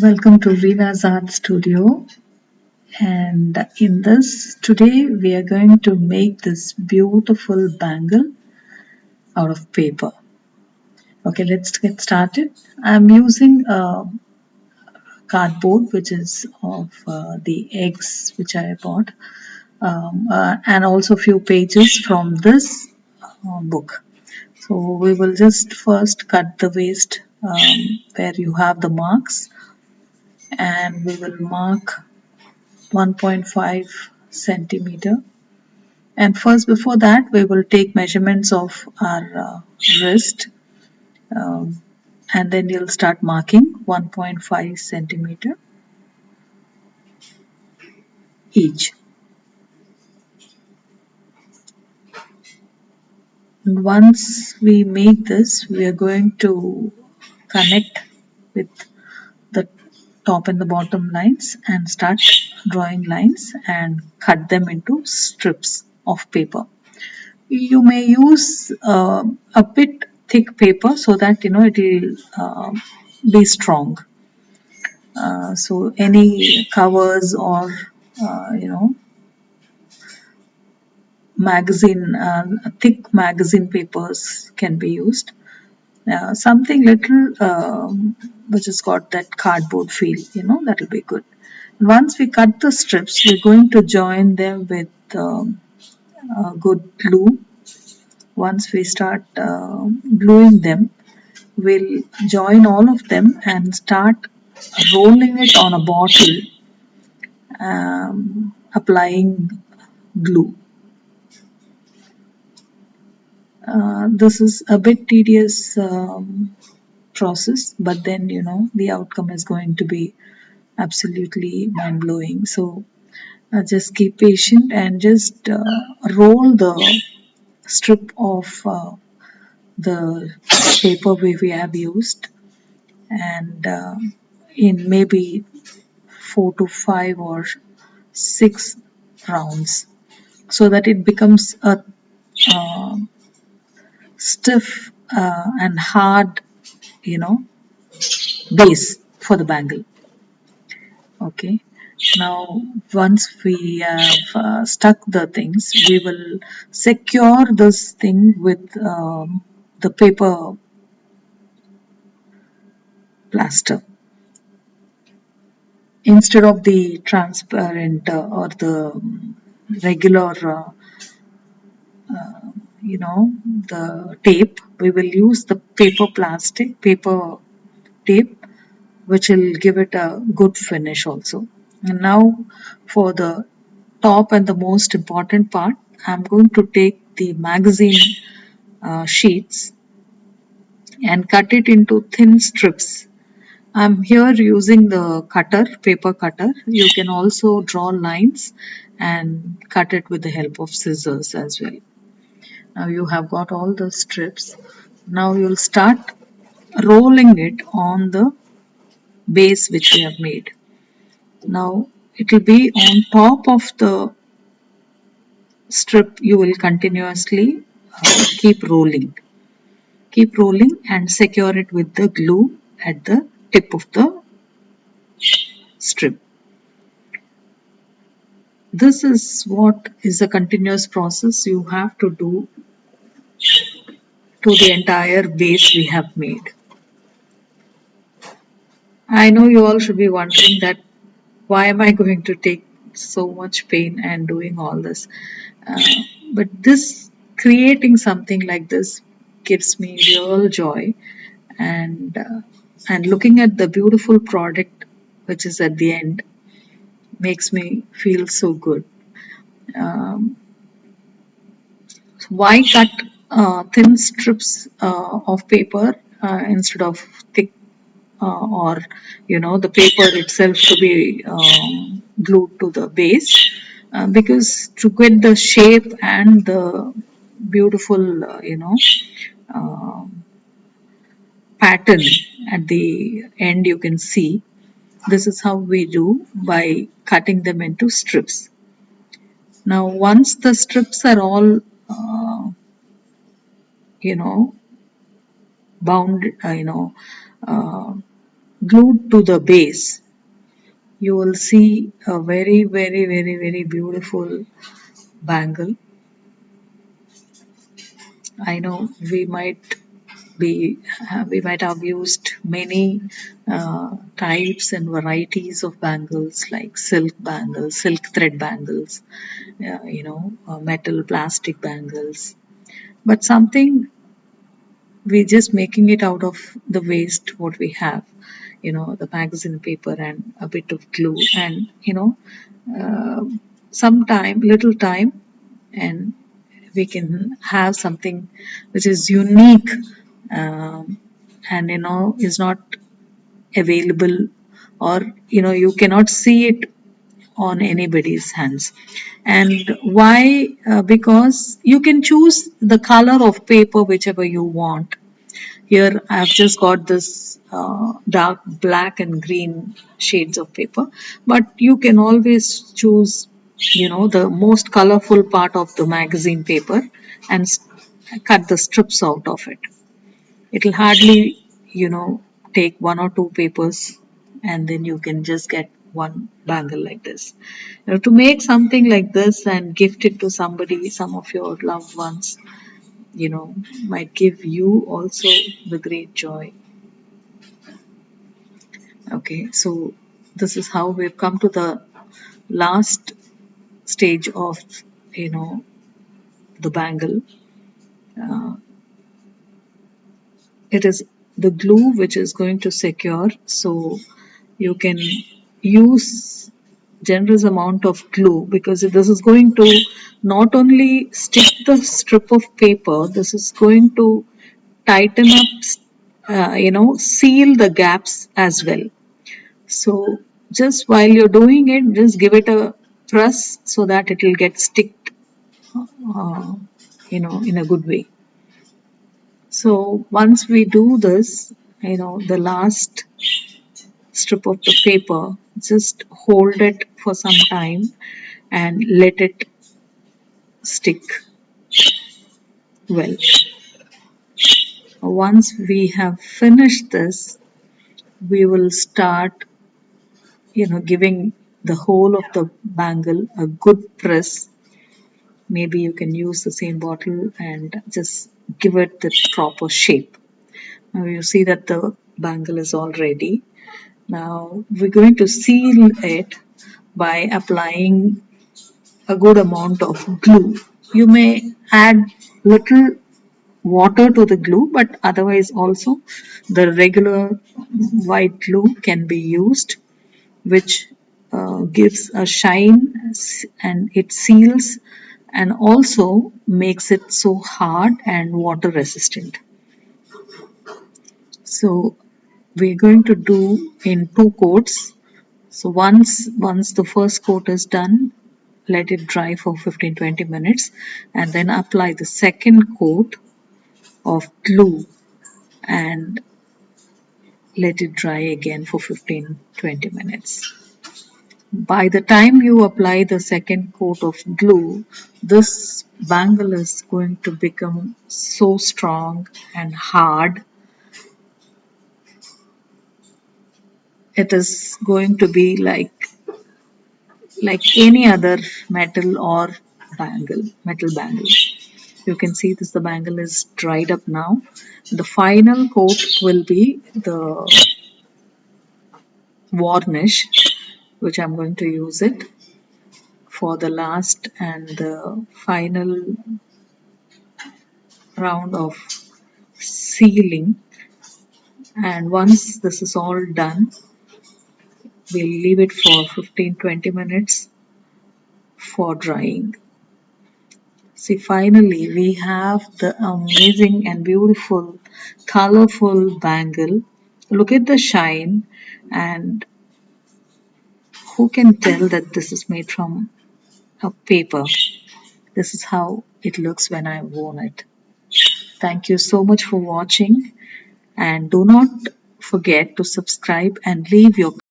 Welcome to Reenasartstudio, and in this today we are going to make this beautiful bangle out of paper. Okay, let's get started. I'm using a cardboard which is of the eggs which I bought, and also few pages from this book. So we will just first cut the waste where you have the marks, and we will mark 1.5 centimeter. And first, before that, we will take measurements of our wrist, um, and then you'll start marking 1.5 centimeter each. And once we make this, we are going to connect with the top and the bottom lines and start drawing lines and cut them into strips of paper. You may use a bit thick paper so that it will be strong. So any covers or magazine, thick magazine papers can be used. Something little which has got that cardboard feel, that'll be good. Once we cut the strips, we're going to join them with good glue. Once we start gluing them, we'll join all of them and start rolling it on a bottle, applying glue. This is a bit tedious process, but then the outcome is going to be absolutely mind blowing. So just keep patient and just roll the strip of the paper we have used, and in maybe 4 to 5 or 6 rounds, so that it becomes a uh, stiff and hard, you know, base for the bangle. Okay. Now, once we have stuck the things, we will secure this thing with the paper plaster instead of the transparent or the regular the tape. We will use the paper tape, which will give it a good finish also. And now for the top and the most important part, I'm going to take the magazine sheets and cut it into thin strips. I'm here using the paper cutter. You can also draw lines and cut it with the help of scissors as well. Now you have got all the strips. Now you'll start rolling it on the base which we have made. Now it will be on top of the strip. You will continuously keep rolling. Keep rolling and secure it with the glue at the tip of the strip. This is what is a continuous process you have to do to the entire base we have made. I know you all should be wondering that why am I going to take so much pain and doing all this? Uh, but this creating something like this gives me real joy, and looking at the beautiful product which is at the end makes me feel so good. Um, why cut thin strips of paper instead of thick or the paper itself to be glued to the base, because to get the shape and the beautiful uh, pattern at the end, you can see this is how we do by cutting them into strips. Now once the strips are all you know bound uh, glued to the base, you will see a very, very, very, very beautiful bangle. I know we might have used many types and varieties of bangles like silk bangles, silk thread bangles, metal plastic bangles. But something we're just making it out of the waste what we have, the magazine paper and a bit of glue and uh, some time, little time, and we can have something which is unique, um, and is not available, or you cannot see it on anybody's hands. And why? Because you can choose the color of paper whichever you want. Here I've just got this dark black and green shades of paper, but you can always choose, the most colorful part of the magazine paper and cut the strips out of it. It'll hardly, take one or two papers, and then you can just get one bangle like this. To make something like this and gift it to somebody, some of your loved ones, might give you also the great joy. Okay, so this is how we've come to the last stage of, you know, the bangle. Uh, it is the glue which is going to secure, so you can use generous amount of glue, because this is going to not only stick the strip of paper, this is going to tighten up, seal the gaps as well. So just while you're doing it, just give it a press so that it will get sticked, uh, in a good way. So once we do this, the last strip of the paper, just hold it for some time and let it stick well. Once we have finished this, we will start, giving the whole of the bangle a good press. Maybe you can use the same bottle and just give it the proper shape. Now you see that the bangle is all ready. Now we're going to seal it by applying a good amount of glue. You may add little water to the glue, but otherwise also the regular white glue can be used, which gives a shine and it seals and also makes it so hard and water resistant. So we're going to do in two coats. So once the first coat is done, let it dry for 15-20 minutes, and then apply the second coat of glue and let it dry again for 15-20 minutes. By the time you apply the second coat of glue, this bangle is going to become so strong and hard. It is going to be like any other metal bangle. You can see this, the bangle is dried up now. The final coat will be the varnish, which I'm going to use it for the last and the final round of sealing. And once this is all done, we'll leave it for 15-20 minutes for drying. See, finally, we have the amazing and beautiful, colorful bangle. Look at the shine, and who can tell that this is made from a paper? This is how it looks when I worn it. Thank you so much for watching, and do not forget to subscribe and leave your